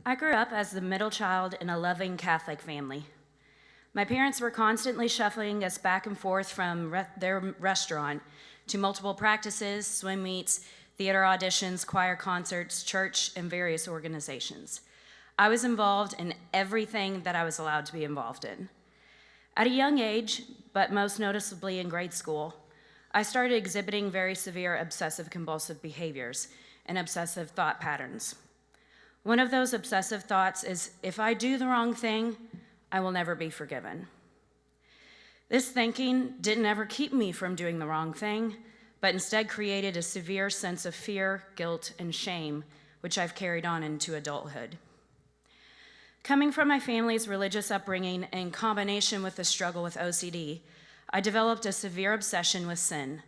I grew up as the middle child in a loving Catholic family. My parents were constantly shuffling us back and forth from their restaurant to multiple practices, swim meets, theater auditions, choir concerts, church, and various organizations. I was involved in everything that I was allowed to be involved in. At a young age, but most noticeably in grade school, I started exhibiting very severe obsessive-compulsive behaviors and obsessive thought patterns. One of those obsessive thoughts is, if I do the wrong thing, I will never be forgiven. This thinking didn't ever keep me from doing the wrong thing, but instead created a severe sense of fear, guilt, and shame, which I've carried on into adulthood. Coming from my family's religious upbringing in combination with the struggle with OCD, I developed a severe obsession with sin.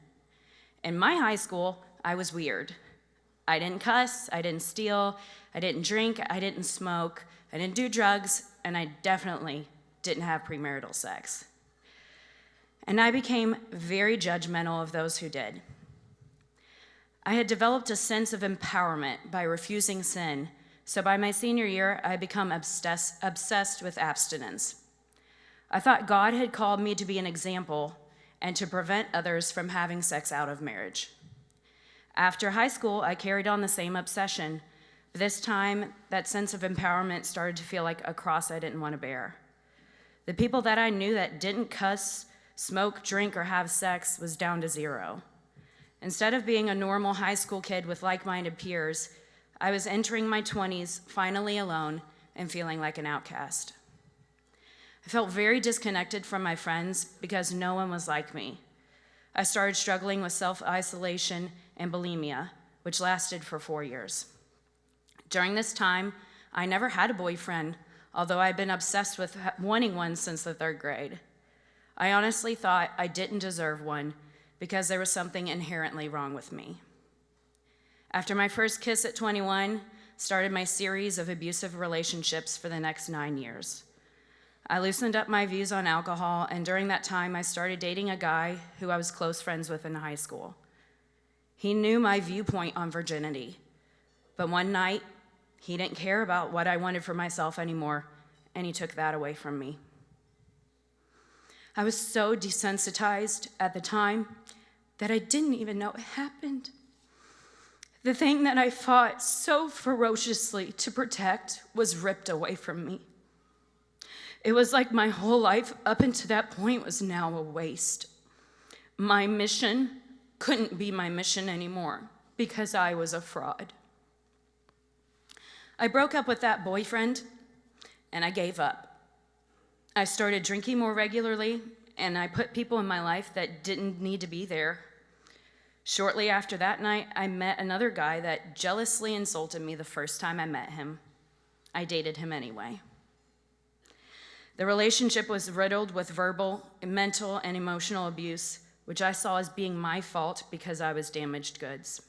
In my high school, I was weird. I didn't cuss, I didn't steal, I didn't drink, I didn't smoke, I didn't do drugs, and I definitely didn't have premarital sex. And I became very judgmental of those who did. I had developed a sense of empowerment by refusing sin, so by my senior year, I had become obsessed with abstinence. I thought God had called me to be an example and to prevent others from having sex out of marriage. After high school, I carried on the same obsession, but this time, that sense of empowerment started to feel like a cross I didn't want to bear. The people that I knew that didn't cuss, smoke, drink, or have sex was down to zero. Instead of being a normal high school kid with like-minded peers, I was entering my 20s, finally alone, and feeling like an outcast. I felt very disconnected from my friends because no one was like me. I started struggling with self-isolation and bulimia, which lasted for 4 years. During this time, I never had a boyfriend, although I'd been obsessed with wanting one since the 3rd grade. I honestly thought I didn't deserve one because there was something inherently wrong with me. After my first kiss at 21, started my series of abusive relationships for the next 9 years. I loosened up my views on alcohol, and during that time, I started dating a guy who I was close friends with in high school. He knew my viewpoint on virginity, but one night, he didn't care about what I wanted for myself anymore, and he took that away from me. I was so desensitized at the time that I didn't even know it happened. The thing that I fought so ferociously to protect was ripped away from me. It was like my whole life up until that point was now a waste. My mission couldn't be my mission anymore because I was a fraud. I broke up with that boyfriend and I gave up. I started drinking more regularly and I put people in my life that didn't need to be there. Shortly after that night, I met another guy that jealously insulted me the first time I met him. I dated him anyway. The relationship was riddled with verbal, mental, and emotional abuse, which I saw as being my fault because I was damaged goods.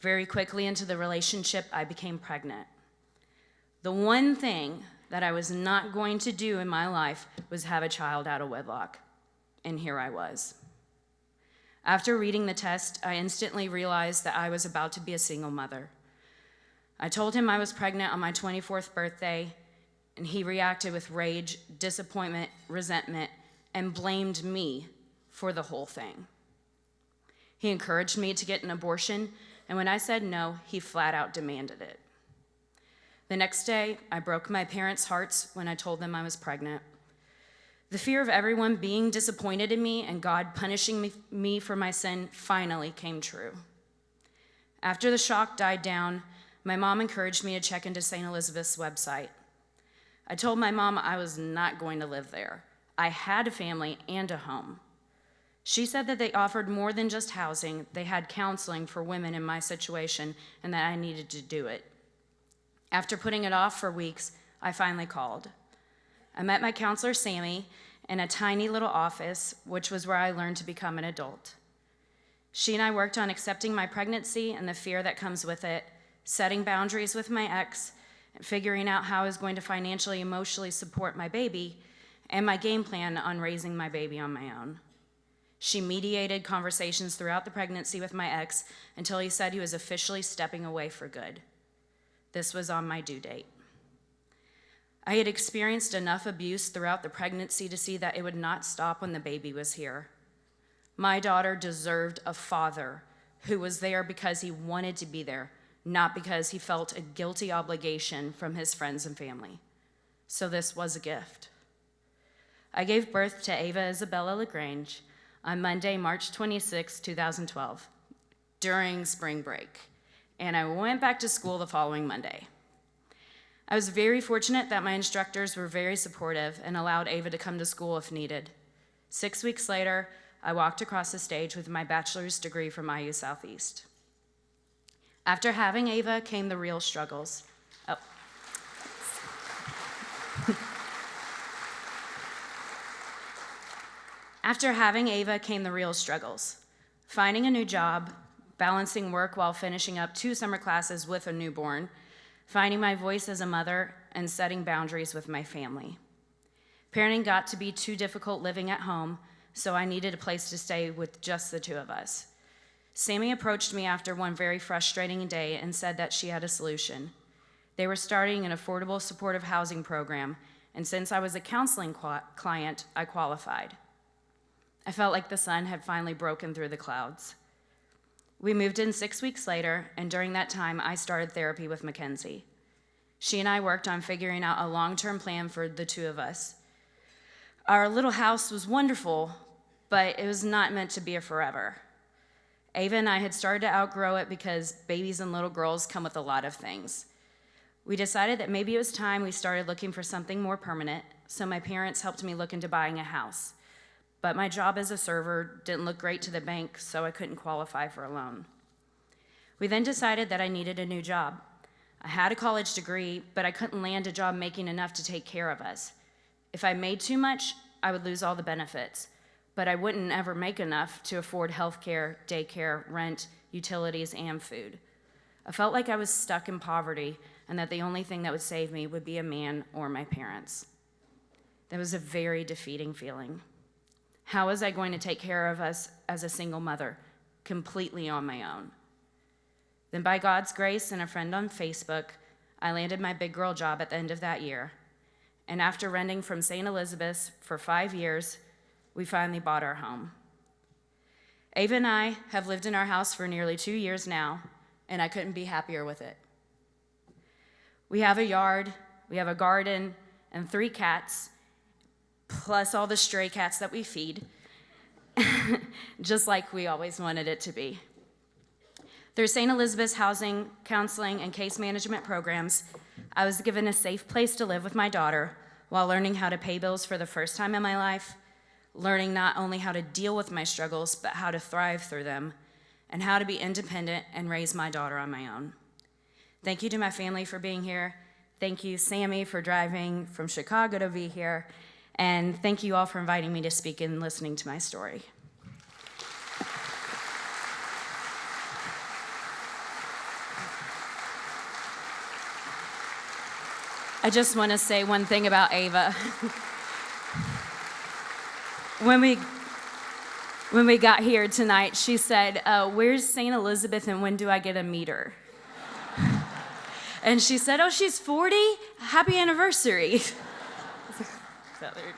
Very quickly into the relationship, I became pregnant. The one thing that I was not going to do in my life was have a child out of wedlock, and here I was. After reading the test, I instantly realized that I was about to be a single mother. I told him I was pregnant on my 24th birthday, and he reacted with rage, disappointment, resentment, and blamed me for the whole thing. He encouraged me to get an abortion, and when I said no, he flat out demanded it. The next day, I broke my parents' hearts when I told them I was pregnant. The fear of everyone being disappointed in me and God punishing me for my sin finally came true. After the shock died down, my mom encouraged me to check into St. Elizabeth's website. I told my mom I was not going to live there. I had a family and a home. She said that they offered more than just housing. They had counseling for women in my situation and that I needed to do it. After putting it off for weeks, I finally called. I met my counselor, Sammy, in a tiny little office, which was where I learned to become an adult. She and I worked on accepting my pregnancy and the fear that comes with it, setting boundaries with my ex, and figuring out how I was going to financially, emotionally support my baby, and my game plan on raising my baby on my own. She mediated conversations throughout the pregnancy with my ex until he said he was officially stepping away for good. This was on my due date. I had experienced enough abuse throughout the pregnancy to see that it would not stop when the baby was here. My daughter deserved a father who was there because he wanted to be there, not because he felt a guilty obligation from his friends and family. So this was a gift. I gave birth to Ava Isabella LaGrange on Monday, March 26, 2012, during spring break, and I went back to school the following Monday. I was very fortunate that my instructors were very supportive and allowed Ava to come to school if needed. 6 weeks later, I walked across the stage with my bachelor's degree from IU Southeast. After having Ava came the real struggles. After having Ava came the real struggles. Finding a new job, balancing work while finishing up 2 summer classes with a newborn, finding my voice as a mother, and setting boundaries with my family. Parenting got to be too difficult living at home, so I needed a place to stay with just the 2 of us. Sammy approached me after one very frustrating day and said that she had a solution. They were starting an affordable supportive housing program, and since I was a counseling client, I qualified. I felt like the sun had finally broken through the clouds. We moved in 6 weeks later, and during that time, I started therapy with Mackenzie. She and I worked on figuring out a long-term plan for the 2 of us. Our little house was wonderful, but it was not meant to be a forever. Ava and I had started to outgrow it because babies and little girls come with a lot of things. We decided that maybe it was time we started looking for something more permanent, so my parents helped me look into buying a house. But my job as a server didn't look great to the bank, so I couldn't qualify for a loan. We then decided that I needed a new job. I had a college degree, but I couldn't land a job making enough to take care of us. If I made too much, I would lose all the benefits, but I wouldn't ever make enough to afford healthcare, daycare, rent, utilities, and food. I felt like I was stuck in poverty and that the only thing that would save me would be a man or my parents. That was a very defeating feeling. How was I going to take care of us as a single mother, completely on my own? Then by God's grace and a friend on Facebook, I landed my big girl job at the end of that year. And after renting from St. Elizabeth's for 5 years, we finally bought our home. Ava and I have lived in our house for nearly 2 years now, and I couldn't be happier with it. We have a yard, we have a garden, and 3 cats, plus all the stray cats that we feed, just like we always wanted it to be. Through St. Elizabeth's housing, counseling, and case management programs, I was given a safe place to live with my daughter while learning how to pay bills for the first time in my life, learning not only how to deal with my struggles, but how to thrive through them, and how to be independent and raise my daughter on my own. Thank you to my family for being here. Thank you, Sammy, for driving from Chicago to be here. And thank you all for inviting me to speak and listening to my story. I just want to say one thing about Ava. When we got here tonight, she said, where's St. Elizabeth and when do I get a meter? And she said, oh, she's 40? Happy anniversary. Is that weird?